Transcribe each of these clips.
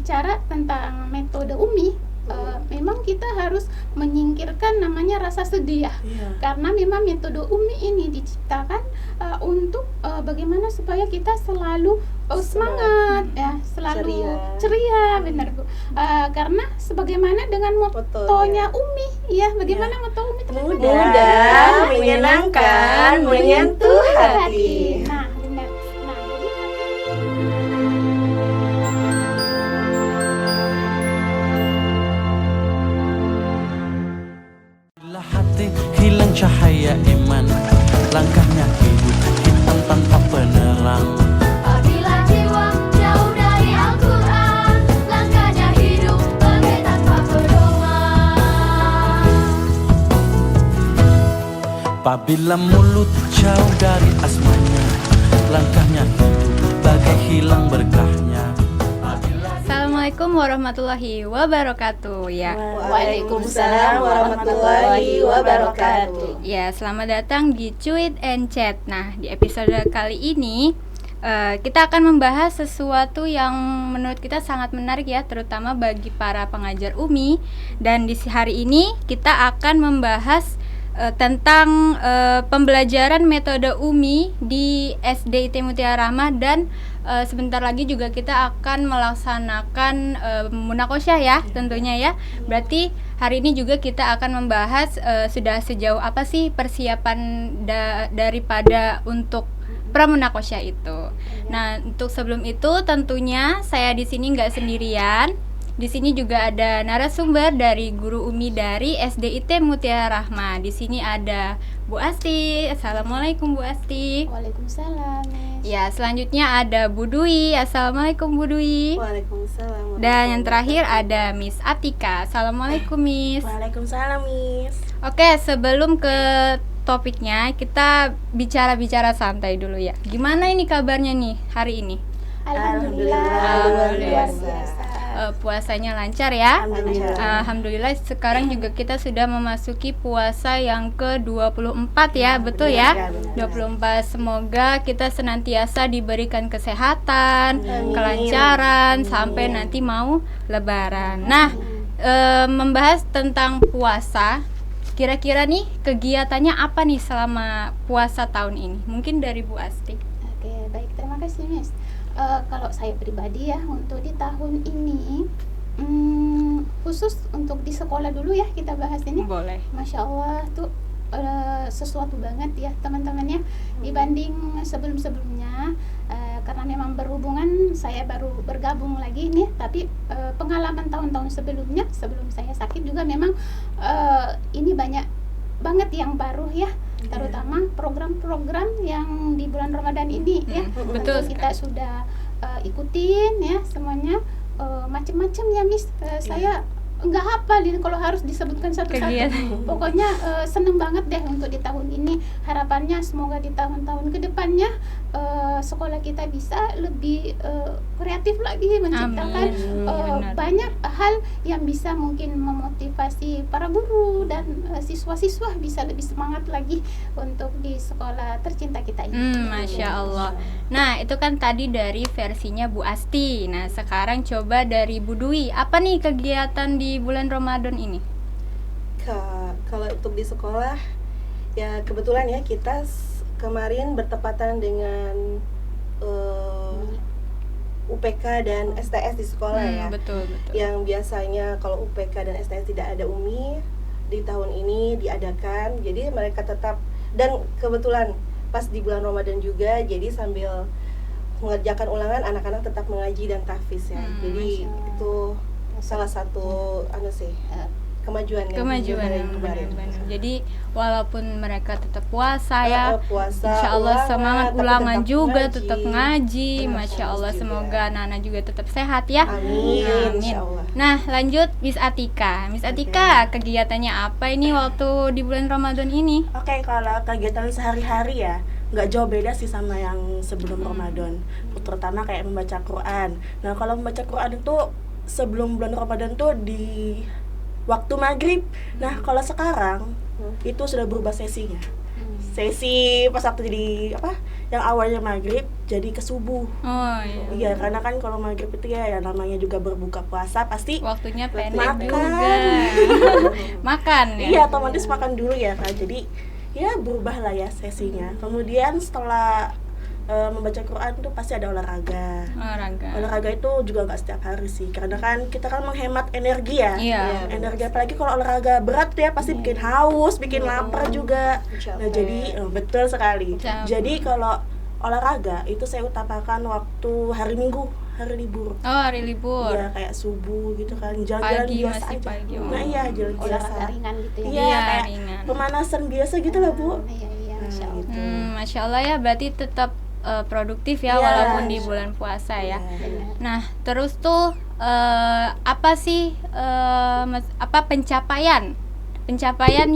bicara tentang metode Umi, memang kita harus menyingkirkan namanya rasa sedih ya. Karena memang metode Umi ini diciptakan untuk bagaimana supaya kita selalu semangat ya, selalu ceria benar Bu. Karena sebagaimana dengan motonya Umi ya, bagaimana moto Umi teman-teman? Mudah, menyenangkan, menyentuh hati. Nah, benar. Nah, jadi Bila hati hilang cahaya iman, langkahnya hidup hitam tanpa penerang. Apabila jiwa jauh dari Al-Quran, langkahnya hidup bagai tanpa pedoman. Apabila mulut jauh dari asmanya, langkahnya hidup bagai hilang berkahnya. Assalamualaikum warahmatullahi wabarakatuh ya. Waalaikumsalam warahmatullahi wabarakatuh. Ya, selamat datang di Cuit and Chat. Nah, di episode kali ini kita akan membahas sesuatu yang menurut kita sangat menarik ya, terutama bagi para pengajar Umi. Dan di hari ini kita akan membahas tentang pembelajaran metode Umi di SD IT Mutiara Rahmah, dan sebentar lagi juga kita akan melaksanakan munakosyah ya tentunya ya. Berarti hari ini juga kita akan membahas sudah sejauh apa sih persiapan daripada untuk pramunakosyah itu. Nah, untuk sebelum itu tentunya saya di sini nggak sendirian. Di sini juga ada narasumber dari guru Umi dari SD IT Mutiara Rahmah. Di sini ada Bu Asti. Assalamualaikum Bu Asti. Waalaikumsalam. Ya, selanjutnya ada Bu Dwi. Assalamualaikum Bu Dwi. Waalaikumsalam. Dan yang terakhir ada Miss Atika. Assalamualaikum Miss. Waalaikumsalam Miss. Oke, sebelum ke topiknya, kita bicara-bicara santai dulu ya. Gimana ini kabarnya nih hari ini? Alhamdulillah. Alhamdulillah. Luar biasa. Puasanya lancar ya. Alhamdulillah. Alhamdulillah, sekarang juga kita sudah memasuki puasa yang ke-24 ya, betul ya? 24. Semoga kita senantiasa diberikan kesehatan, kelancaran sampai nanti mau lebaran. Nah, membahas tentang puasa, kira-kira nih kegiatannya apa nih selama puasa tahun ini? Mungkin dari Bu Asti. Oke, baik, terima kasih Miss. Kalau saya pribadi ya, untuk di tahun ini khusus untuk di sekolah dulu ya kita bahas ini. Boleh. Masya Allah tuh sesuatu banget ya teman-temannya dibanding sebelum-sebelumnya, karena memang berhubungan saya baru bergabung lagi nih, tapi pengalaman tahun-tahun sebelumnya sebelum saya sakit juga memang ini banyak banget yang baru ya, terutama program-program yang di bulan Ramadan ini ya. Betul Tentu kita sudah ikutin ya semuanya, macam-macam ya Miss. Saya nggak hafal ini kalau harus disebutkan satu-satu. Pokoknya seneng banget deh untuk di tahun ini. Harapannya semoga di tahun-tahun kedepannya sekolah kita bisa lebih kreatif lagi, menciptakan banyak hal yang bisa mungkin memotivasi para guru dan siswa-siswa bisa lebih semangat lagi untuk di sekolah tercinta kita ini. Masya Allah. Nah, itu kan tadi dari versinya Bu Asti. Nah, sekarang coba dari Bu Dwi. Apa nih kegiatan di bulan Ramadan ini? Kalau untuk di sekolah, ya kebetulan ya kita kemarin bertepatan dengan UPK dan STS di sekolah ya. Betul. Yang biasanya kalau UPK dan STS tidak ada Umi, di tahun ini diadakan. Jadi mereka tetap, dan kebetulan pas di bulan Ramadan juga, jadi sambil mengerjakan ulangan anak-anak tetap mengaji dan tahfiz ya. Jadi itu salah satu kemajuan dari kemarin. Benar. Jadi walaupun mereka tetap puasa ya, puasa, Insya Allah semangat ulangan juga ngaji. tetap ngaji. Masya Allah, semoga anak-anak juga tetap sehat ya. Amin. Insya Allah. Nah, lanjut Miss Atika. Miss Atika, kegiatannya apa ini waktu di bulan Ramadan ini? Oke, kalau kegiatan sehari-hari ya nggak jauh beda sih sama yang sebelum Ramadan, terutama kayak membaca Quran. Nah, kalau membaca Quran itu sebelum bulan Ramadan tuh di waktu maghrib. Nah, kalau sekarang itu sudah berubah sesinya. Sesi pas waktu yang awalnya maghrib jadi ke subuh. Oh iya. Iya, karena kan kalau maghrib itu ya namanya juga berbuka puasa pasti Waktunya pendek makan. juga. Makan ya. Iya, otomatis makan dulu ya kan. Jadi ya berubah lah ya sesinya. Kemudian setelah membaca Quran tuh pasti ada olahraga. Olahraga itu juga nggak setiap hari sih, karena kan kita kan menghemat energi ya. Iya. Energi apalagi kalau olahraga berat ya pasti bikin haus, bikin lapar juga. Nah jadi betul sekali. Capek. Jadi kalau olahraga itu saya utamakan waktu hari Minggu, hari libur. Oh, hari libur. Ya kayak subuh gitu kan, jalan-jalan Pagi, biasa masih aja. pagi. Nah iya jalan biasa. Olahraga ringan gitu ya. Iya, Iya, kayak ringan. pemanasan biasa gitu lah Bu. Iya, Nah, Masya Allah. gitu. Masya Allah ya, berarti tetap produktif ya Iya. walaupun di bulan puasa ya. Iya. Nah, terus tuh apa sih pencapaian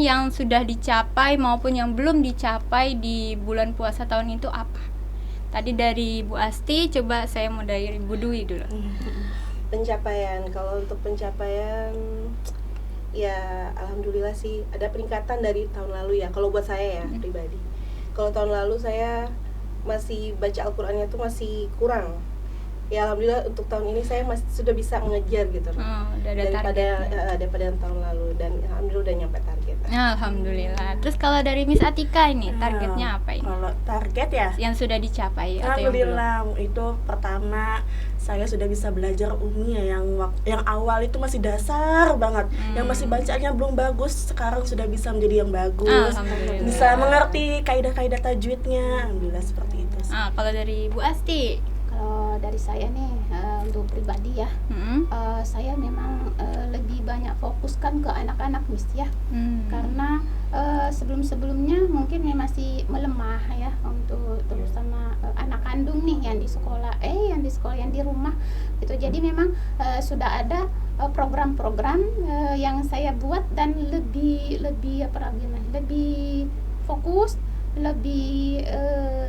yang sudah dicapai maupun yang belum dicapai di bulan puasa tahun itu apa? Tadi dari Bu Asti, coba saya mau dari Bu Dwi dulu. Pencapaian, kalau untuk pencapaian ya alhamdulillah sih ada peningkatan dari tahun lalu ya, kalau buat saya ya pribadi. Kalau tahun lalu saya masih baca Al-Qur'annya tuh masih kurang. Ya alhamdulillah untuk tahun ini saya masih sudah bisa mengejar gitu. Oh, udah ada daripada yang tahun lalu, dan alhamdulillah udah nyampe target. Alhamdulillah. Terus kalau dari Miss Atika ini targetnya apa ini? Kalau target ya, Yang sudah dicapai atau yang belum? alhamdulillah itu pertama saya sudah bisa belajar Umi ya, yang awal itu masih dasar banget, yang masih bacanya belum bagus, sekarang sudah bisa menjadi yang bagus, Alhamdulillah. bisa mengerti kaidah-kaidah tajwidnya, alhamdulillah seperti itu sih. Kalau dari Bu Asti, Kalau dari saya nih untuk pribadi ya, saya memang lebih banyak fokuskan ke anak-anak Miss ya. Karena sebelum-sebelumnya mungkin masih melemah ya untuk terutama anak kandung nih yang di sekolah yang di rumah gitu. Jadi memang sudah ada program-program yang saya buat dan lebih fokus, lebih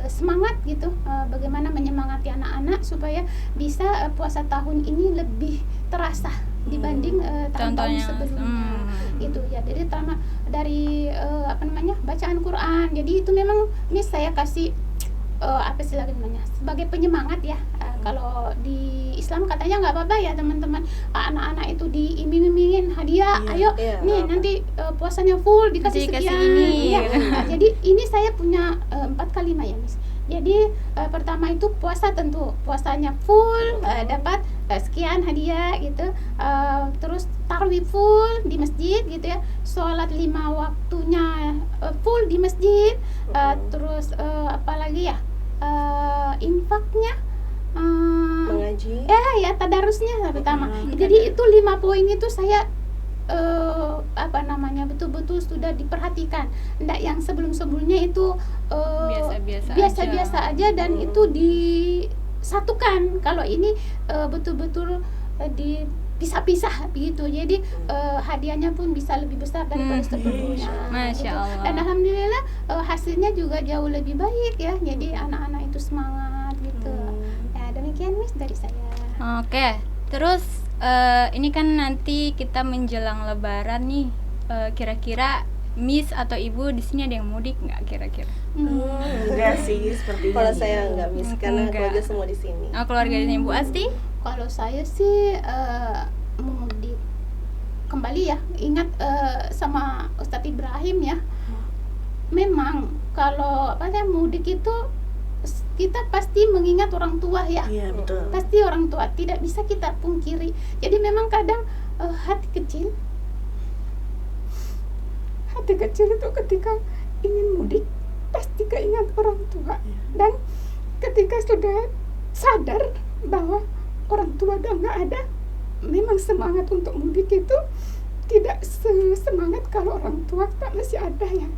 semangat gitu, bagaimana menyemangati anak-anak supaya bisa puasa tahun ini lebih terasa dibanding tahun-tahun Contohnya, sebelumnya gitu ya. Jadi terutama dari bacaan Quran. Jadi itu memang Miss saya kasih sebagai penyemangat ya. Kalau di Islam katanya nggak apa-apa ya teman-teman, anak-anak itu diiming-imingin hadiah, ayo nih nanti puasanya full dikasih sekian ini. ya. Jadi ini saya punya 4 kalimat ya Miss. Jadi pertama itu puasa, tentu puasanya full dapat sekian hadiah gitu, terus tarawih full di masjid gitu ya, sholat 5 waktunya full di masjid, terus apalagi ya, infaknya Mengaji. ya tadarusnya pertama. Jadi itu 5 poin itu saya betul-betul sudah diperhatikan. Nggak yang sebelumnya itu biasa-biasa aja dan itu disatukan. Kalau ini betul-betul dipisah-pisah begitu. Jadi hadiahnya pun bisa lebih besar daripada sebelumnya. Masya gitu. Allah. Dan alhamdulillah hasilnya juga jauh lebih baik ya. Jadi anak-anak itu semangat gitu. Ya demikian Miss dari saya. Oke, terus ini kan nanti kita menjelang Lebaran nih, kira-kira Miss atau Ibu di sini ada yang mudik nggak kira-kira? Enggak sih seperti Kalau saya enggak Miss, karena Enggak. keluarga semua di sini. Oh, keluarga di sini. Bu Asti? Kalau saya sih mudik kembali ya, ingat sama Ustadz Ibrahim ya. Memang kalau mudik itu kita pasti mengingat orang tua ya. Iya betul. Pasti orang tua, tidak bisa kita pungkiri. Jadi memang kadang hati kecil itu ketika ingin mudik pasti keingat orang tua. Dan ketika sudah sadar bahwa orang tua udah nggak ada, memang semangat untuk mudik itu tidak semangat kalau orang tua masih ada ya.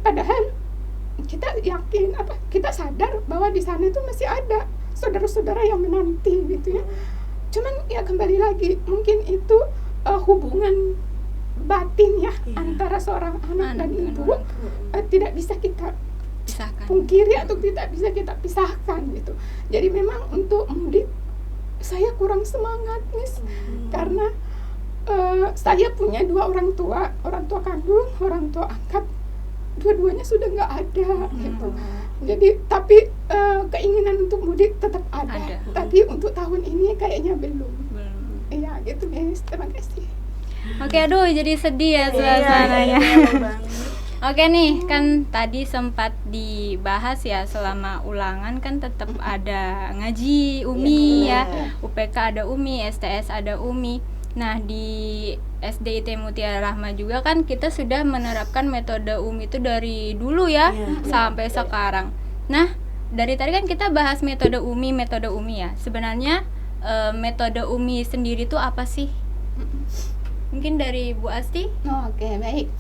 Padahal kita yakin kita sadar bahwa di sana itu masih ada saudara-saudara yang menanti gitu ya. Cuman ya kembali lagi mungkin itu hubungan batin ya antara seorang anak dan ibu tidak bisa kita Pisahkan. pungkiri atau tidak bisa kita pisahkan gitu. Jadi memang untuk mudik saya kurang semangat Miss, karena saya punya 2 orang tua kandung, orang tua angkat. dua-duanya sudah nggak ada gitu. Jadi tapi keinginan untuk mudik tetap ada. Tapi untuk tahun ini kayaknya belum. Iya gitu Miss, terima kasih. Oke, aduh jadi sedih ya suasananya. Oke nih, kan tadi sempat dibahas ya, selama ulangan kan tetap ada ngaji UMI ya, UPK ada UMI, STS ada UMI. Nah di SDIT Mutiara Rahma juga kan kita sudah menerapkan metode UMI itu dari dulu ya sampai sekarang. Nah dari tadi kan kita bahas metode UMI ya. Sebenarnya metode UMI sendiri itu apa sih? Mungkin dari Bu Asti? Oke, baik.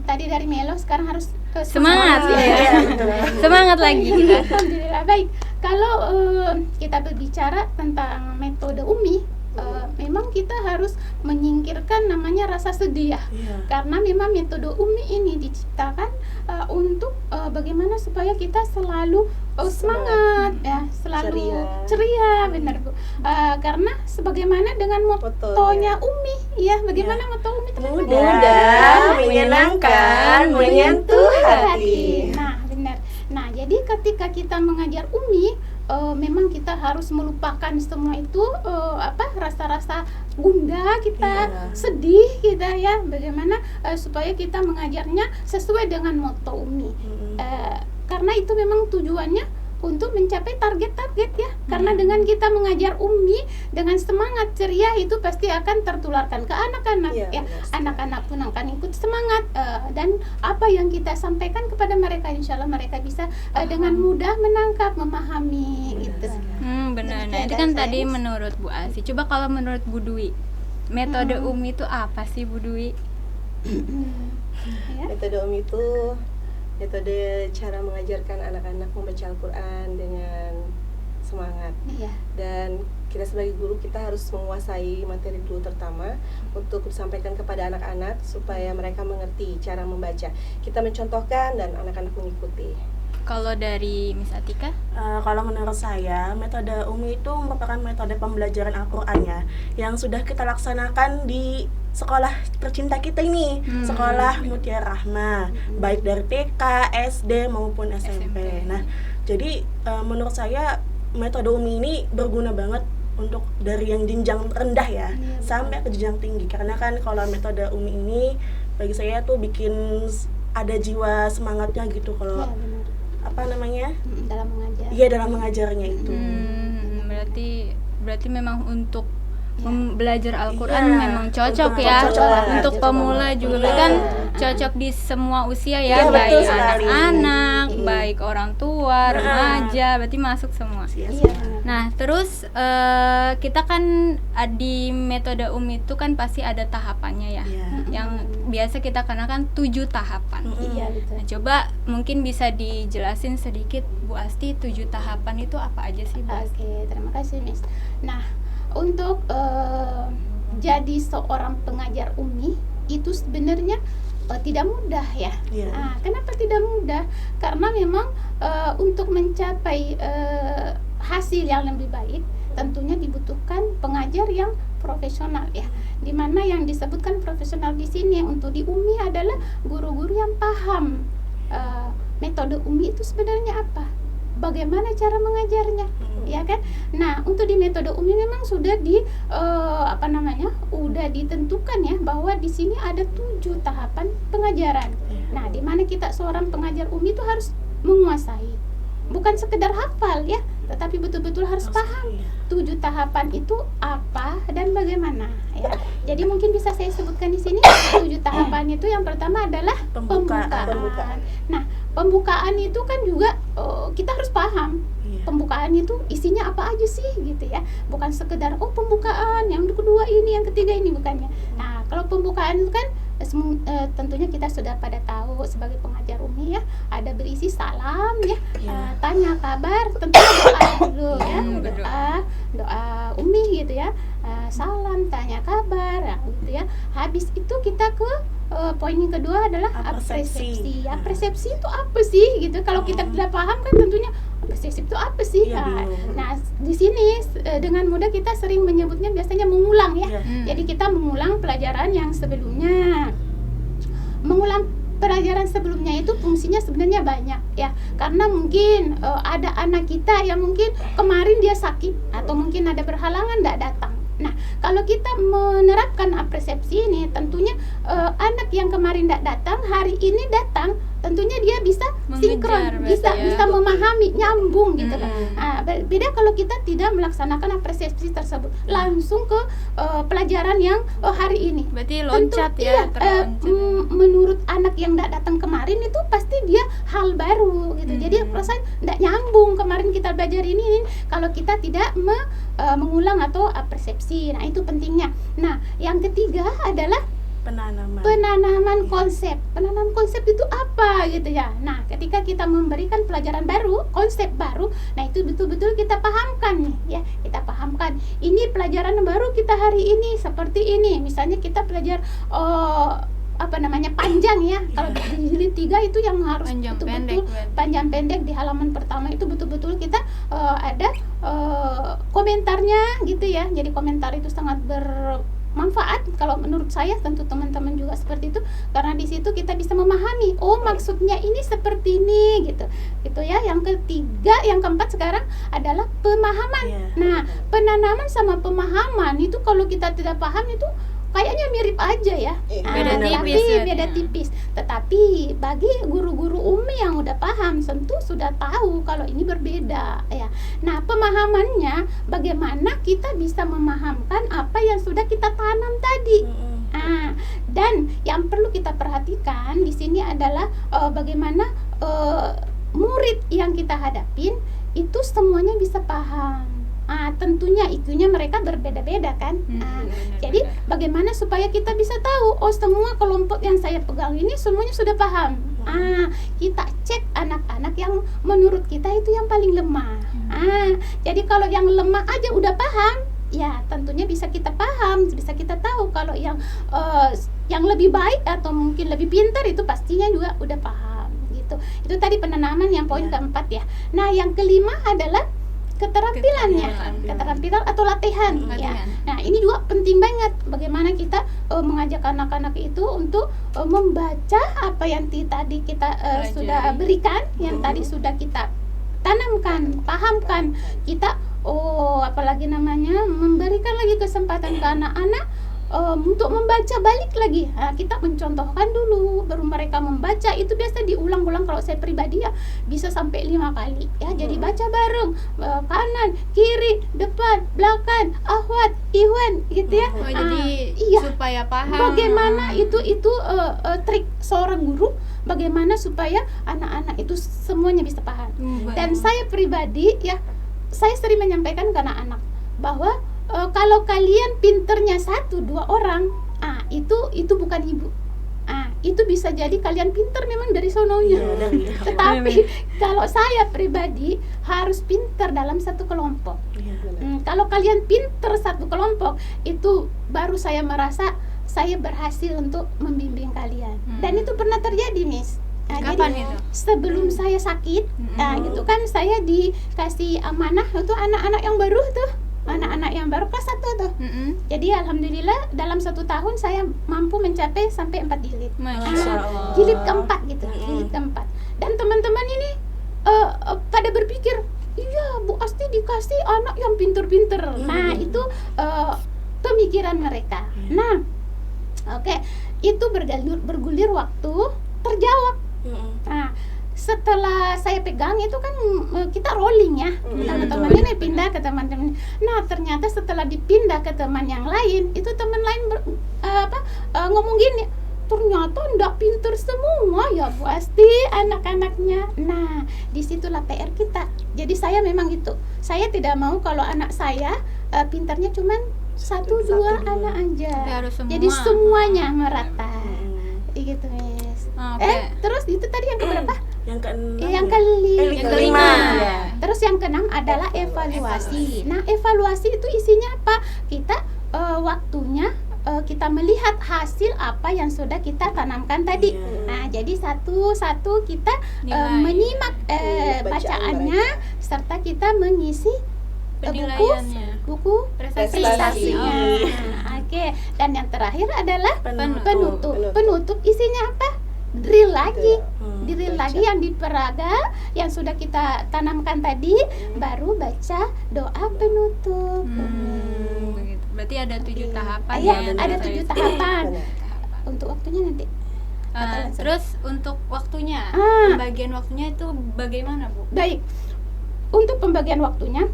Tadi dari Melo, sekarang harus semangat ya. Semangat lagi kita. Alhamdulillah, baik. Kalau kita berbicara tentang metode UMI, memang kita harus menyingkirkan namanya rasa sedih ya. Karena memang metode UMI ini diciptakan untuk bagaimana supaya kita selalu semangat ya, selalu ceria benar Bu. Karena sebagaimana dengan motonya UMI ya, bagaimana moto UMI itu? Mudah, menyenangkan, menyentuh hati. Nah, benar. Nah, jadi ketika kita mengajar UMI, memang kita harus melupakan semua itu, rasa-rasa gundah kita, sedih kita ya, bagaimana supaya kita mengajarnya sesuai dengan moto UMI. Karena itu memang tujuannya untuk mencapai target-target ya. Karena dengan kita mengajar UMI dengan semangat ceria, itu pasti akan tertularkan ke anak-anak ya. Anak-anak pun akan ikut semangat, dan apa yang kita sampaikan kepada mereka, insya Allah mereka bisa dengan mudah menangkap, memahami gitu. Benar. Nah itu kan tadi menurut Bu Asi. Coba kalau menurut Bu Dwi, metode UMI itu apa sih Bu Dwi? Metode UMI itu metode cara mengajarkan anak-anak membaca Al-Quran dengan semangat. Dan kita sebagai guru, kita harus menguasai materi dulu terutama untuk disampaikan kepada anak-anak supaya mereka mengerti cara membaca. Kita mencontohkan dan anak-anak mengikuti. Kalau dari Miss Atika? Kalau menurut saya, metode UMI itu merupakan metode pembelajaran Al-Quran ya, yang sudah kita laksanakan di sekolah tercinta kita ini, sekolah Mutiara Rahma, baik dari TK, SD maupun SMP. Nah, jadi menurut saya metode UMI ini berguna banget untuk dari yang jenjang rendah ya, sampai ke jenjang tinggi. Karena kan kalau metode UMI ini bagi saya tuh bikin ada jiwa semangatnya gitu kalau dalam mengajar. Iya, dalam mengajarnya itu. Berarti memang untuk belajar Al-Quran memang cocok ya. Untuk pemula juga kan cocok di semua usia ya, baik anak-anak, baik orang tua, remaja, berarti masuk semua. Nah, terus kita kan di metode UMI itu kan pasti ada tahapannya ya. Yang biasa kita kenakan 7 tahapan. Nah, coba mungkin bisa dijelasin sedikit Bu Asti, 7 tahapan itu apa aja sih Bu Asti? Oke, terima kasih Miss. Nah, untuk jadi seorang pengajar UMI itu sebenarnya tidak mudah ya. Nah, kenapa tidak mudah? Karena memang untuk mencapai hasil yang lebih baik tentunya dibutuhkan pengajar yang profesional ya. Dimana yang disebutkan profesional di sini untuk di UMI adalah guru-guru yang paham metode UMI itu sebenarnya apa, bagaimana cara mengajarnya, ya kan? Nah, untuk di metode UMI memang sudah udah ditentukan ya bahwa di sini ada 7 tahapan pengajaran. Nah, di mana kita seorang pengajar UMI itu harus menguasai, bukan sekedar hafal ya, tetapi betul-betul harus paham 7 tahapan itu apa dan bagaimana ya. Jadi mungkin bisa saya sebutkan di sini 7 tahapan itu. Yang pertama adalah pembukaan. Nah, pembukaan itu kan juga kita harus paham pembukaan itu isinya apa aja sih gitu ya, bukan sekedar pembukaan, yang kedua ini, yang ketiga ini, bukannya. Nah, kalau pembukaan itu kan tentunya kita sudah pada tahu sebagai pengajar UMI ya, ada berisi salam ya, tanya kabar, tentunya doa dulu ya, doa UMI gitu ya, salam, tanya kabar gitu ya. Habis itu kita ke poin yang kedua adalah apresiasi. Apresiasi itu apa sih gitu? Kalau kita tidak paham kan tentunya apresiasi itu apa sih? Nah, di sini dengan mudah kita sering menyebutnya biasanya mengulang ya. Jadi kita mengulang pelajaran yang sebelumnya. Mengulang pelajaran sebelumnya itu fungsinya sebenarnya banyak ya, karena mungkin ada anak kita yang mungkin kemarin dia sakit atau mungkin ada berhalangan tidak datang. Nah, kalau kita menerapkan persepsi ini, tentunya anak yang kemarin tidak datang, hari ini datang, tentunya dia bisa sinkron, bisa memahami, nyambung gitu kan. Beda kalau kita tidak melaksanakan persepsi tersebut, langsung ke pelajaran yang hari ini. Berarti loncat Tentu, ya, menurut anak yang tidak datang kemarin itu pasti dia hal baru gitu. Jadi perasaan tidak nyambung, kemarin kita belajar ini kalau kita tidak mengulang atau persepsi. Nah, itu pentingnya. Nah, yang ketiga adalah penanaman konsep. Penanaman konsep itu apa gitu ya. Nah, ketika kita memberikan pelajaran baru, konsep baru, nah itu betul-betul kita pahamkan nih ya. Kita pahamkan. Ini pelajaran baru kita hari ini seperti ini. Misalnya kita belajar panjang ya. Kalau di jilid 3 itu yang harus betul-betul panjang pendek di halaman pertama itu betul-betul kita ada komentarnya gitu ya. Jadi komentar itu sangat bermanfaat kalau menurut saya, tentu teman-teman juga seperti itu, karena di situ kita bisa memahami, oh maksudnya ini seperti ini gitu ya. Yang ketiga, yang keempat sekarang adalah pemahaman. Nah, penanaman sama pemahaman itu kalau kita tidak paham itu kayaknya mirip aja ya, beda tipis. Tetapi bagi guru-guru Umi yang udah paham, tentu sudah tahu kalau ini berbeda ya. Nah, pemahamannya bagaimana kita bisa memahamkan apa yang sudah kita tanam tadi. Dan yang perlu kita perhatikan di sini adalah bagaimana murid yang kita hadapin itu semuanya bisa paham. Tentunya IQ-nya mereka berbeda-beda kan. Jadi bagaimana supaya kita bisa tahu, oh semua kelompok yang saya pegang ini semuanya sudah paham. Kita cek anak-anak yang menurut kita itu yang paling lemah. Jadi kalau yang lemah aja udah paham, ya tentunya bisa kita paham, bisa kita tahu. Kalau yang lebih baik atau mungkin lebih pintar itu pastinya juga udah paham gitu. Itu tadi penanaman yang poin keempat ya. Nah, yang kelima adalah keterampilan atau latihan ya. Nah, ini juga penting banget bagaimana kita mengajak anak-anak itu untuk membaca apa yang tadi kita sudah berikan, yang tadi sudah kita tanamkan, pahamkan. Kita memberikan lagi kesempatan ke anak-anak untuk membaca balik lagi. Kita mencontohkan dulu, baru mereka membaca. Itu biasa diulang-ulang. Kalau saya pribadi ya bisa sampai 5 kali ya. Jadi baca bareng, kanan, kiri, depan, belakang, ahwat, iwan gitu ya. Jadi supaya paham bagaimana itu trik seorang guru, bagaimana supaya anak-anak itu semuanya bisa paham. Dan saya pribadi ya, saya sering menyampaikan ke anak-anak bahwa kalau kalian pinternya 1-2 orang, itu bukan ibu. Itu bisa jadi kalian pinter memang dari sononya. Tetapi kalau saya pribadi harus pinter dalam satu kelompok. Kalau kalian pinter satu kelompok, itu baru saya merasa saya berhasil untuk membimbing kalian. Dan itu pernah terjadi, Miss. Kapan jadi, itu? Sebelum saya sakit, gitu kan, saya dikasih amanah itu anak-anak yang baru tuh. Anak-anak yang baru kelas 1 tuh. Jadi alhamdulillah dalam 1 tahun saya mampu mencapai sampai 4 jilid. Jilid keempat gitu, jilid keempat. Dan teman-teman ini pada berpikir, iya Bu Asti dikasih anak yang pinter-pinter. Nah, itu pemikiran mereka. Nah, itu bergulir waktu terjawab. Nah, setelah saya pegang itu kan kita rolling ya, teman-teman ini pindah ke teman-teman. Nah, ternyata setelah dipindah ke teman yang lain, itu teman lain ngomong gini, ternyata ndak pinter semua ya Bu Asti anak-anaknya. Nah, disitulah PR kita. Jadi saya memang gitu, saya tidak mau kalau anak saya pintarnya cuman 1-2 anak aja. Jadi semuanya merata. Gitu, Miss. Terus itu tadi yang keberapa? Yang kelima. Terus yang keenam adalah evaluasi. Nah, evaluasi itu isinya apa? Kita waktunya kita melihat hasil apa yang sudah kita tanamkan tadi. Nah, jadi satu-satu kita menyimak bacaannya serta kita mengisi buku prestasinya. Dan yang terakhir adalah penutup. Penutup isinya apa? drill lagi, Betul. drill lagi yang diperaga, yang sudah kita tanamkan tadi, baru baca doa penutup. Begitu. Berarti ada 7 tahapan Iya, ya. ada 7 tahapan. Benar. Untuk waktunya nanti. Terus untuk waktunya, pembagian waktunya itu bagaimana, Bu? Baik, untuk pembagian waktunya,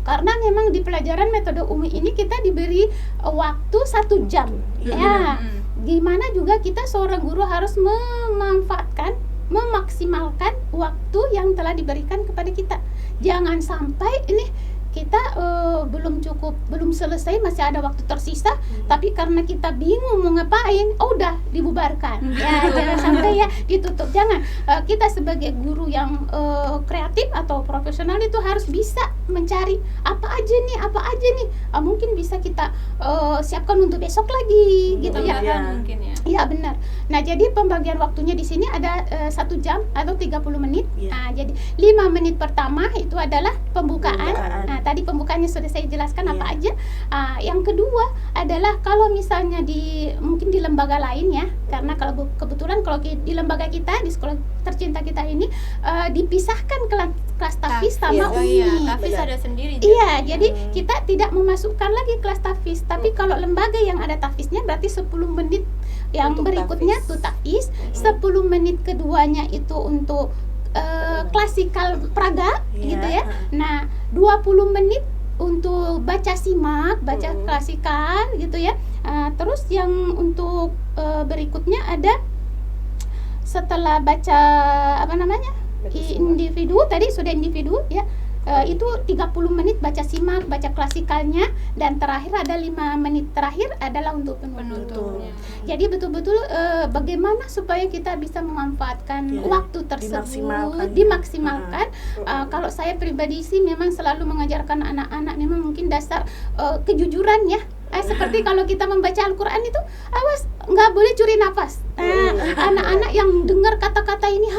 karena memang di pelajaran metode UMI ini kita diberi waktu 1 jam, ya. Gimana juga kita seorang guru harus memanfaatkan, memaksimalkan waktu yang telah diberikan kepada kita. Jangan sampai ini kita belum selesai, masih ada waktu tersisa, tapi karena kita bingung mau ngapain, udah dibubarkan. Ya, jangan sampai ya ditutup. Jangan. Kita sebagai guru yang kreatif atau profesional itu harus bisa mencari apa aja nih, mungkin bisa kita siapkan untuk besok lagi, gitu ya. Tambahan mungkin ya. Iya benar. Nah, jadi pembagian waktunya di sini ada 1 jam atau 30 menit. Nah, jadi 5 menit pertama itu adalah pembukaan. Nah, tadi pembukaannya sudah saya jelaskan apa aja. Yang kedua adalah kalau misalnya mungkin di lembaga lain ya, karena kalau kebetulan kalau di lembaga kita di sekolah tercinta kita ini dipisahkan kelas tafis sama UMI. Tafis ada sendiri. Iya, jadi kita tidak memasukkan lagi kelas tafis, tapi kalau lembaga yang ada tafisnya berarti 10 menit yang Untuk berikutnya tafis. tuh tafis, 10 menit keduanya itu untuk klasikal praga gitu ya. Nah, 20 menit untuk baca simak, baca klasikal gitu ya. Terus yang untuk berikutnya ada setelah baca individu, tadi sudah individu ya. Itu 30 menit baca simak, baca klasikalnya, dan terakhir ada 5 menit terakhir adalah untuk penutupnya. Jadi betul-betul bagaimana supaya kita bisa memanfaatkan waktu tersebut dimaksimalkan. Kalau saya pribadi sih memang selalu mengajarkan anak-anak memang mungkin dasar kejujuran ya. Seperti kalau kita membaca Al-Quran itu, awas nggak boleh curi nafas. Anak-anak yang dengar kata-kata ini,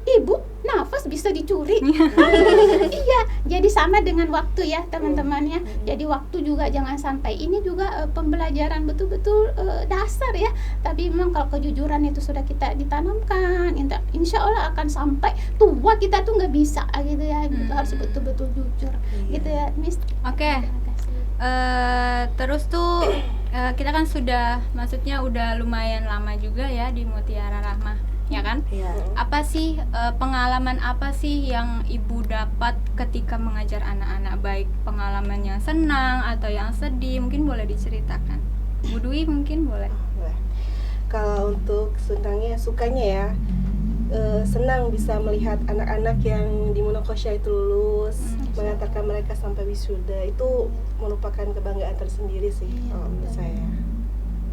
Ibu, nafas bisa dicuri. Iya, jadi sama dengan waktu ya teman-teman ya. Jadi waktu juga jangan sampai, ini juga pembelajaran betul-betul dasar ya. Tapi memang kalau kejujuran itu sudah kita ditanamkan, insya Allah akan sampai tua kita tuh nggak bisa gitu ya. Gitu, harus betul-betul jujur gitu ya, Miss. Oke. Terus tuh kita kan maksudnya udah lumayan lama juga ya di Mutiara Rahmah, ya kan? Apa sih pengalaman apa sih yang Ibu dapat ketika mengajar anak-anak, baik pengalaman yang senang atau yang sedih, mungkin boleh diceritakan. Bu Dwi mungkin boleh. Kalau untuk sukanya ya, senang bisa melihat anak-anak yang di Munakosya itu lulus, mengatakan mereka sampai wisuda, itu merupakan kebanggaan tersendiri sih menurut saya.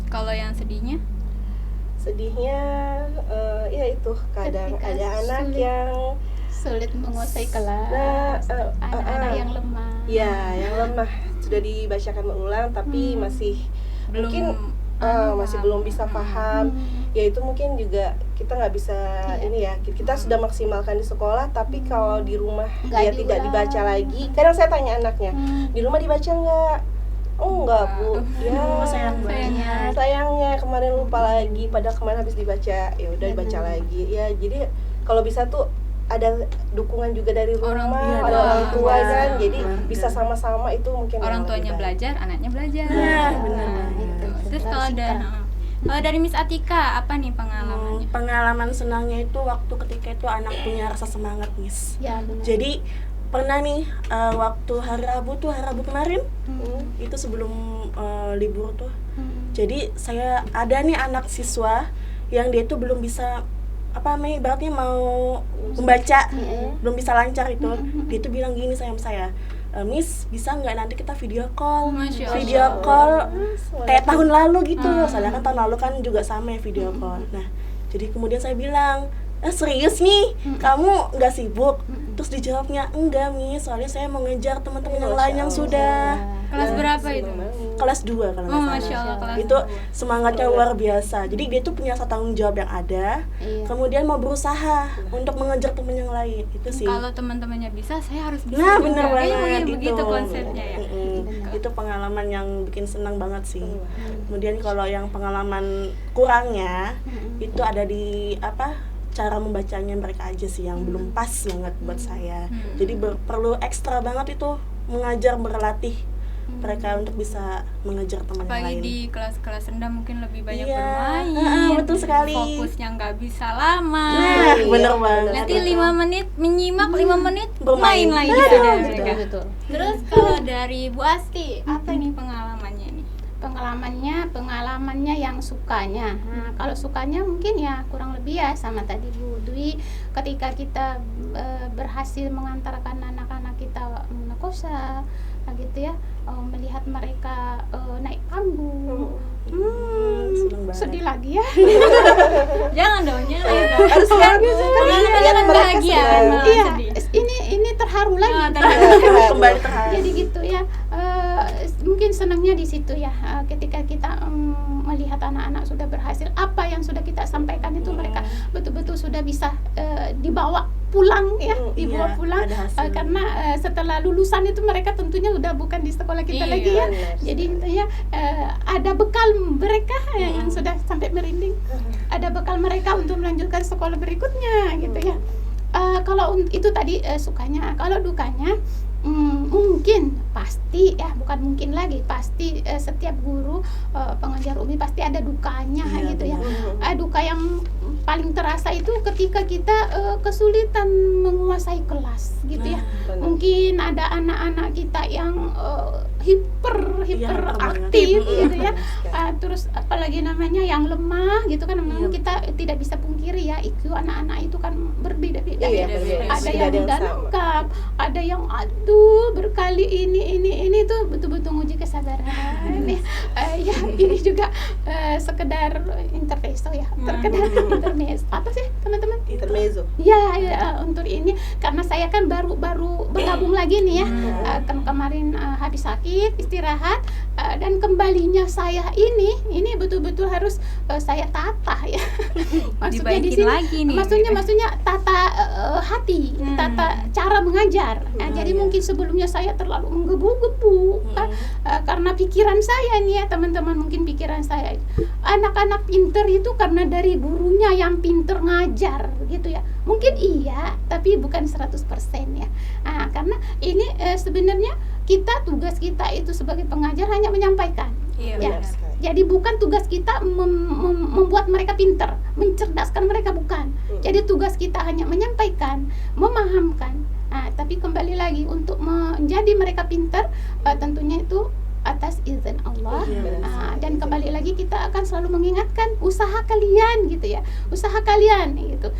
Kalau yang sedihnya? Sedihnya ya itu kadang Ketika ada anak sulit. yang Sulit menguasai kelas, anak-anak yang lemah. ya yang lemah, sudah dibacakan berulang tapi masih Belum masih belum bisa paham. Ya itu mungkin juga kita nggak bisa ini ya, kita sudah maksimalkan di sekolah, tapi kalau di rumah Nggak dia tidak diulang. dibaca lagi. Kadang saya tanya anaknya, di rumah dibaca nggak? Oh enggak Bu, ya sayangnya kemarin lupa lagi, padahal kemarin habis dibaca. Ya udah dibaca lagi. Ya jadi kalau bisa tuh ada dukungan juga dari rumah, ada orang tua kan, jadi bisa sama-sama, itu mungkin orang yang tuanya lebih baik. belajar, anaknya belajar. benar. Gitu. Terus kalau dari Miss Atika, apa nih pengalamannya? Pengalaman senangnya itu waktu ketika itu anak punya rasa semangat, Miss. Ya, benar. Jadi pernah nih waktu hari Rabu kemarin, itu sebelum libur tuh. Jadi saya ada nih anak siswa yang dia tuh belum bisa ibaratnya mau membaca, belum bisa lancar itu. Dia tuh bilang gini sama saya, Miss, bisa nggak nanti kita video call? Masya Allah. Video call kayak tahun lalu gitu. Soalnya kan tahun lalu kan juga sama ya video call. Nah, jadi kemudian saya bilang, serius nih, kamu nggak sibuk? Terus dijawabnya, enggak Miss, soalnya saya mau ngejar teman-teman yang lain yang sudah Kelas berapa seneng itu? banget. Kelas 2 kalau nggak Oh, salah. Masya Allah, kelas Itu 2. semangatnya luar biasa. Jadi dia tuh punya satu tanggung jawab yang ada, Iya. kemudian mau berusaha untuk mengejar teman yang lain. Itu sih. Kalau teman-temannya bisa, saya harus bisa. Nah, juga. bener Kayaknya banget mungkin itu. begitu konsepnya ya. Itu pengalaman yang bikin senang banget sih. Kemudian kalau yang pengalaman kurangnya itu ada di cara membacanya mereka aja sih yang belum pas banget buat saya. Jadi perlu ekstra banget itu mengajar, berlatih mereka untuk bisa mengejar teman yang Apalagi lain. di kelas-kelas rendah mungkin lebih banyak Iya, bermain. betul sekali. Fokusnya nggak bisa lama. Nah, bener banget. Nanti 5 menit menyimak, 5 menit Bermain. main lagi Aduh, ada betul, mereka. betul. Terus kalau dari Bu Asti, apa nih pengalamannya nih? Pengalamannya yang sukanya. Nah, kalau sukanya mungkin ya kurang lebih ya sama tadi Bu Dwi, ketika kita berhasil mengantarkan anak-anak kita menakosa gitu ya, melihat mereka naik panggung. Seneng banget. Sedih lagi ya. Jangan dong, jangan. Harus Pengalaman biar yang mereka bahagia. senang. malah Iya, sedih. ini terharu lagi. Kembali terharu. Jadi gitu ya, mungkin senangnya di situ ya, ketika kita melihat anak-anak sudah berhasil, apa yang sudah kita sampaikan itu mereka betul-betul sudah bisa dibawa pulang ya, dibawa Iya, pulang, ada hasil. karena setelah lulusan itu mereka tentunya udah bukan di sekolah kita Iya, lagi ya. benar. Jadi intinya ada bekal mereka yang sudah sampai merinding, ada bekal mereka untuk melanjutkan sekolah berikutnya gitu ya. Kalau itu tadi sukanya. Kalau dukanya mungkin pasti ya, bukan mungkin lagi, pasti setiap guru pengajar UMI pasti ada dukanya Iya, gitu ya. benar. Duka yang paling terasa itu ketika kita kesulitan menguasai kelas gitu ya. Benar. Mungkin ada anak-anak kita yang hiper Iya, hyper aktif banget. gitu ya. Terus apalagi namanya yang lemah gitu kan, memang Iya. kita tidak bisa pungkiri ya, IQ anak-anak itu kan berbeda-beda Iya, ya. berbeda. Ada Tidak yang ada yang udah sama. lengkap, ada yang aduh berkali ini tuh betul-betul nguji kesabaran ya. Ya ini juga sekedar intermezzo ya, terkedar intermezzo apa sih teman-teman? Intermezzo. Ya, untuk ini karena saya kan baru bergabung lagi nih ya. Kan kemarin habis sakit, istirahat, dan kembalinya saya ini betul-betul harus saya tata ya. Maksudnya di Dibaikin sini lagi nih. maksudnya tata hati, tata cara mengajar. Jadi mungkin sebelumnya saya terlalu menggebu-gebu kan, karena pikiran saya nih ya teman-teman, mungkin pikiran saya anak-anak pinter itu karena dari gurunya yang pinter ngajar gitu ya. Mungkin iya, tapi bukan 100% ya. Karena ini sebenarnya tugas kita itu sebagai pengajar hanya menyampaikan. Iya, Ya. benar. Jadi bukan tugas kita membuat mereka pinter, mencerdaskan mereka, bukan. Jadi tugas kita hanya menyampaikan, memahamkan. Tapi kembali lagi untuk menjadi mereka pinter, tentunya itu atas izin Allah. Iya, Dan kembali lagi kita akan selalu mengingatkan usaha kalian gitu ya, usaha kalian gitu,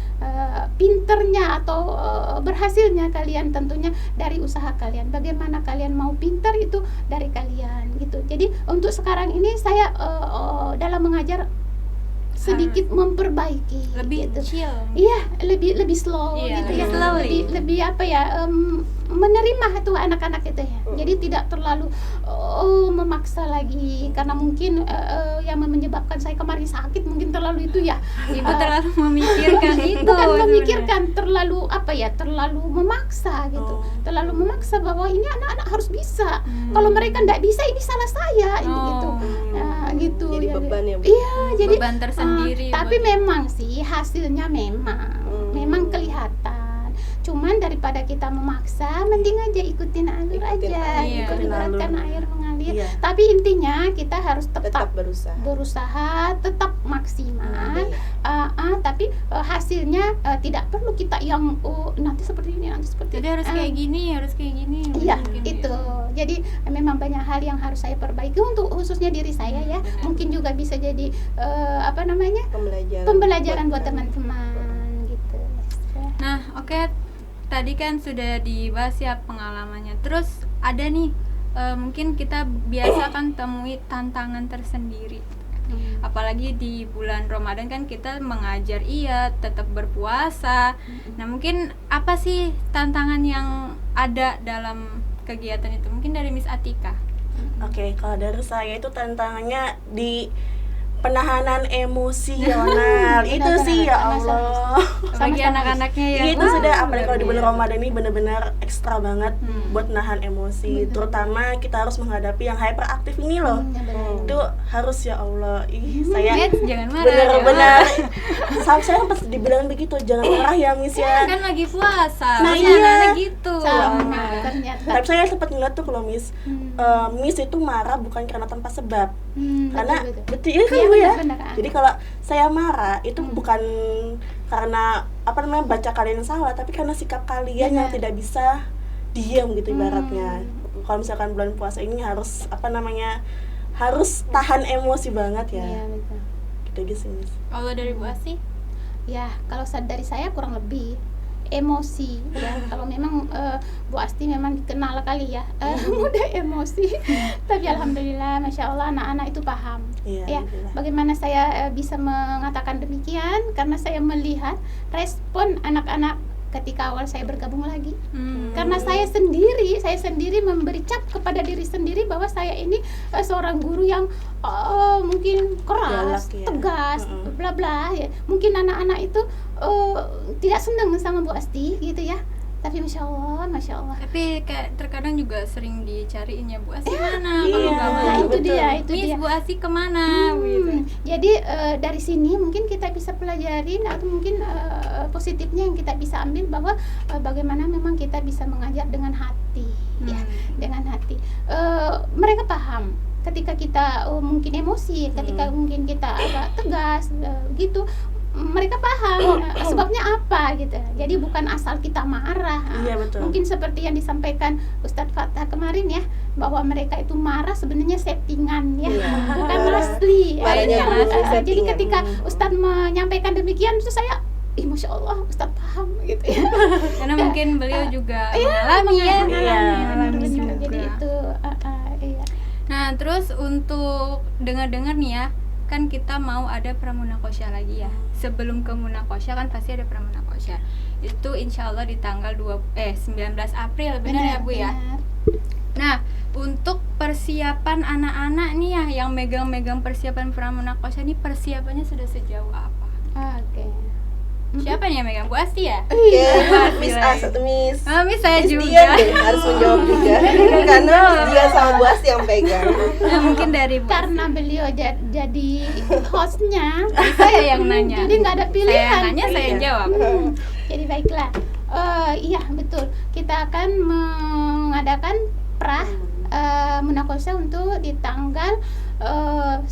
pinternya atau berhasilnya kalian tentunya dari usaha kalian. Bagaimana kalian mau pinter itu dari kalian gitu. Jadi untuk sekarang ini saya dalam mengajar sedikit memperbaiki Lebih gitu. chill. Iya, lebih slow Iya, gitu lebih ya. slowly. Lebih apa ya? Menerima tuh anak-anak itu ya. Jadi tidak terlalu memaksa lagi, karena mungkin yang menyebabkan saya kemarin sakit mungkin terlalu itu ya. Ibu terlalu memikirkan itu. Bukan sebenarnya. memikirkan, terlalu apa ya? Terlalu memaksa gitu. Terlalu memaksa bahwa ini anak-anak harus bisa. Kalau mereka tidak bisa, ini salah saya gitu. Gitu. Jadi ya. beban ya, Bu? Iya, jadi Beban tersendiri. tapi buat- memang sih hasilnya memang kelihatan. Cuman daripada kita memaksa, mending aja ikutin alur Ikutin aja, alur. gitu, Ikutin ibaratkan alur. air mengalir. Iya. Tapi intinya kita harus Tetap tetap berusaha. tetap maksimal. Iya. Tapi hasilnya tidak perlu kita yang nanti seperti ini, nanti seperti Jadi ini. harus kayak gini, harus kayak gini. Iya, mungkin itu. ya. Jadi memang banyak hal yang harus saya perbaiki untuk khususnya diri saya ya. Mungkin juga bisa jadi pembelajaran buat teman-teman gitu. Nah, oke. Tadi kan sudah dibahas ya pengalamannya. Terus ada nih, mungkin kita biasa kan temui tantangan tersendiri. Apalagi di bulan Ramadan kan kita mengajar, iya, tetap berpuasa. Nah, mungkin apa sih tantangan yang ada dalam kegiatan itu? Mungkin dari Miss Atika. Oke, kalau dari saya itu tantangannya di penahanan emosional. Itu Benar-benar, sih ya sama-sama. Allah. Bagi anak-anaknya ya. Itu sudah apalagi kalau di bulan biasa. Ramadan ini benar-benar ekstra banget buat nahan emosi. Terutama kita harus menghadapi yang hyperaktif ini loh. Ya, benar. Itu harus ya Allah. Saya Miss, jangan marah. benar-benar ya. sama saya pas dibilang begitu, jangan marah ya Miss ya. Kan lagi puasa. Nah, Nah, iya. anak-anak gitu. Sama ternyata. Tapi saya sempat ngeliat tuh kalau Miss, Miss itu marah bukan karena tanpa sebab. Karena betul ya kan Iya, Bu ya. benar. Jadi kalau saya marah itu bukan karena baca kalian salah, tapi karena sikap kalian yang tidak bisa diam gitu ibaratnya. Kalau misalkan bulan puasa ini harus harus tahan emosi banget ya. Iya, betul. Gitu aja sih Miss. Kalau dari Bu Asti? Ya, kalau dari saya kurang lebih emosi ya. Kalau memang Bu Asti memang dikenal kali ya mudah emosi. Tapi alhamdulillah, masya Allah anak-anak itu paham. Iya, Ya, alhamdulillah. bagaimana saya bisa mengatakan demikian? Karena saya melihat respon anak-anak ketika awal saya bergabung lagi. Karena saya sendiri memberi cap kepada diri sendiri bahwa saya ini seorang guru yang mungkin keras, Galak ya. tegas, bla bla ya. Mungkin anak-anak itu tidak senang sama Bu Asti gitu ya. Tapi masya Allah. Tapi kayak terkadang juga sering dicariin ya, Bu Asti mana kalau iya. nggak Nah, mau. itu betul. dia. Miss, Bu Asti kemana? Gitu. Jadi dari sini mungkin kita bisa pelajarin atau mungkin positifnya yang kita bisa ambil bahwa bagaimana memang kita bisa mengajar dengan hati, ya, dengan hati. Mereka paham ketika kita mungkin emosi, ketika mungkin kita agak tegas gitu. Mereka paham sebabnya apa gitu. Jadi bukan asal kita marah. Iya, betul. Mungkin seperti yang disampaikan Ustadz Fatah kemarin ya, bahwa mereka itu marah sebenarnya settingan ya, Iya. bukan asli. Marahnya Ya, settingan. jadi ketika Ustadz menyampaikan demikian, itu saya Masya Allah, Ustadz paham gitu ya. Karena mungkin beliau juga Mengalami mengalami ya. benar-benar. juga. Jadi itu iya. Nah, terus untuk dengar-dengar nih ya, kan kita mau ada pramunakosya lagi ya. Sebelum ke munakosya kan pasti ada pramunakosya. Itu insya Allah di tanggal 19 April, benar ya Bu ya? Benar. Nah, untuk persiapan anak-anak nih ya, yang megang-megang persiapan pramunakosya ini, persiapannya sudah sejauh apa? Oke. Siapa nih yang megang? Bu Asti ya? Oke, Miss lagi. Miss Miss saya Miss juga. Dian deh harus menjawab juga karena Miss Dian sama Bu Asti yang pegang. Nah, mungkin dari Bu Karena beliau jadi hostnya, saya yang nanya. jadi nggak ada Saya pilihan. yang nanya, saya yang jawab. Jadi baiklah, iya betul. Kita akan mengadakan munakosya untuk di tanggal 19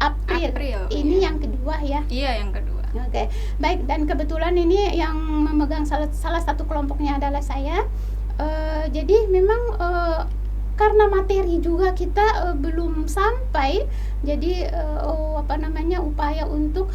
April. Ini yang kedua ya. Iya, yang kedua. Oke, baik, dan kebetulan ini yang memegang salah satu kelompoknya adalah saya. Jadi memang karena materi juga kita belum sampai, jadi upaya untuk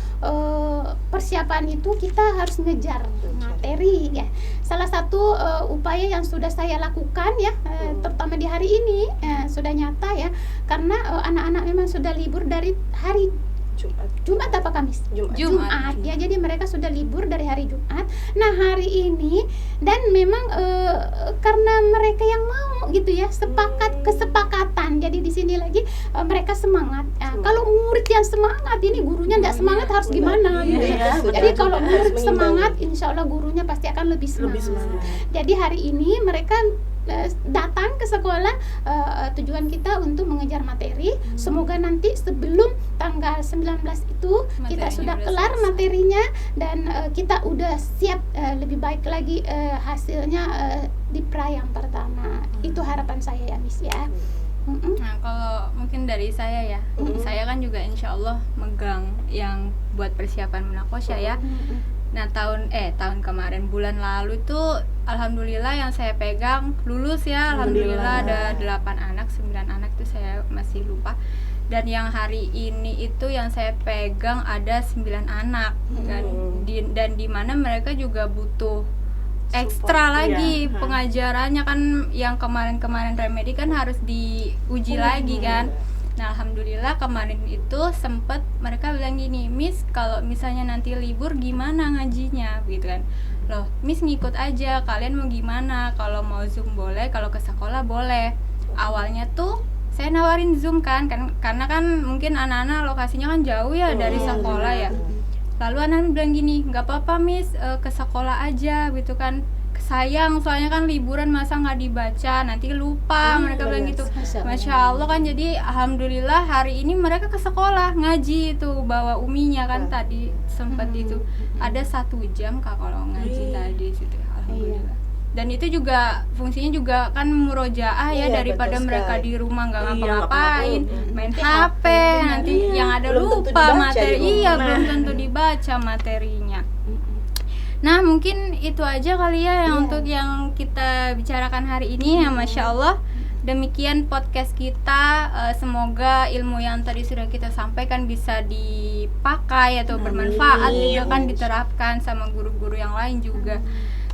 persiapan itu kita harus ngejar materi ya. Salah satu upaya yang sudah saya lakukan ya, terutama di hari ini sudah nyata ya, karena anak-anak memang sudah libur dari hari Jumat apa Kamis? Jumat ya, jadi mereka sudah libur dari hari Jumat. Nah hari ini dan memang karena mereka yang mau gitu ya, kesepakatan. Jadi di sini lagi mereka semangat. Kalau murid yang semangat, ini gurunya tidak semangat harus gimana gitu ya. Jadi kalau murid semangat, insya Allah gurunya pasti akan lebih semangat. Jadi hari ini mereka datang ke sekolah, tujuan kita untuk mengejar materi. Semoga nanti sebelum tanggal 19 itu kita sudah kelar materinya dan kita udah siap lebih baik lagi hasilnya di pra yang pertama. Itu harapan saya ya Miss ya. Nah, kalau mungkin dari saya ya, saya kan juga insya Allah megang yang buat persiapan munakosya ya. Nah, tahun kemarin bulan lalu tuh alhamdulillah yang saya pegang lulus ya. Alhamdulillah ada 8 anak, 9 anak tuh saya masih lupa. Dan yang hari ini itu yang saya pegang ada 9 anak. Dan di mana mereka juga butuh ekstra lagi pengajarannya kan, yang kemarin remedi kan harus diuji lagi kan. Nah, alhamdulillah kemarin itu sempet mereka bilang gini, Miss kalau misalnya nanti libur gimana ngajinya gitu kan. Loh, Miss ngikut aja, kalian mau gimana, kalau mau Zoom boleh, kalau ke sekolah boleh. awalnya tuh saya nawarin Zoom kan karena kan mungkin anak-anak lokasinya kan jauh ya dari sekolah ya. Lalu anak-anak bilang gini, nggak apa-apa Miss, ke sekolah aja gitu kan. Sayang soalnya kan liburan masa nggak dibaca, nanti lupa. Mereka bilang gitu. Masya Allah kan, jadi alhamdulillah hari ini mereka ke sekolah ngaji itu, bawa uminya kan tadi sempat itu ada 1 jam Kak kalau ngaji tadi situ, alhamdulillah. Dan itu juga fungsinya juga kan murojaah ya, daripada mereka di rumah nggak ngapa-ngapain, main HP, nanti yang ada Belum tentu lupa dibaca materi, di rumah. belum tentu dibaca materinya. Nah mungkin itu aja kali ya yang untuk yang kita bicarakan hari ini ya, Masya Allah. Demikian podcast kita, semoga ilmu yang tadi sudah kita sampaikan bisa dipakai atau bermanfaat juga kan, diterapkan sama guru-guru yang lain juga.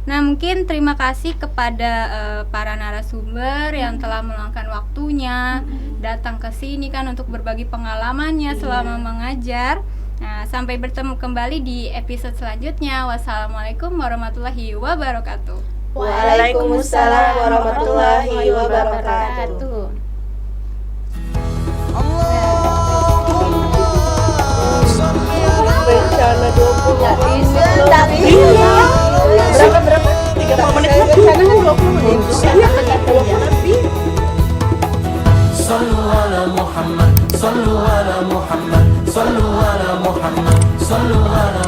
Nah mungkin terima kasih kepada para narasumber yang telah meluangkan waktunya datang ke sini kan untuk berbagi pengalamannya selama mengajar. Nah, sampai bertemu kembali di episode selanjutnya. Wassalamualaikum warahmatullahi wabarakatuh. Waalaikumsalam warahmatullahi wabarakatuh. Bencana 20 berapa? 30 menit bencana kan 20 menit. Sallu ala Muhammad, sallu ala Muhammad, sallu ala Muhammad, sallu ala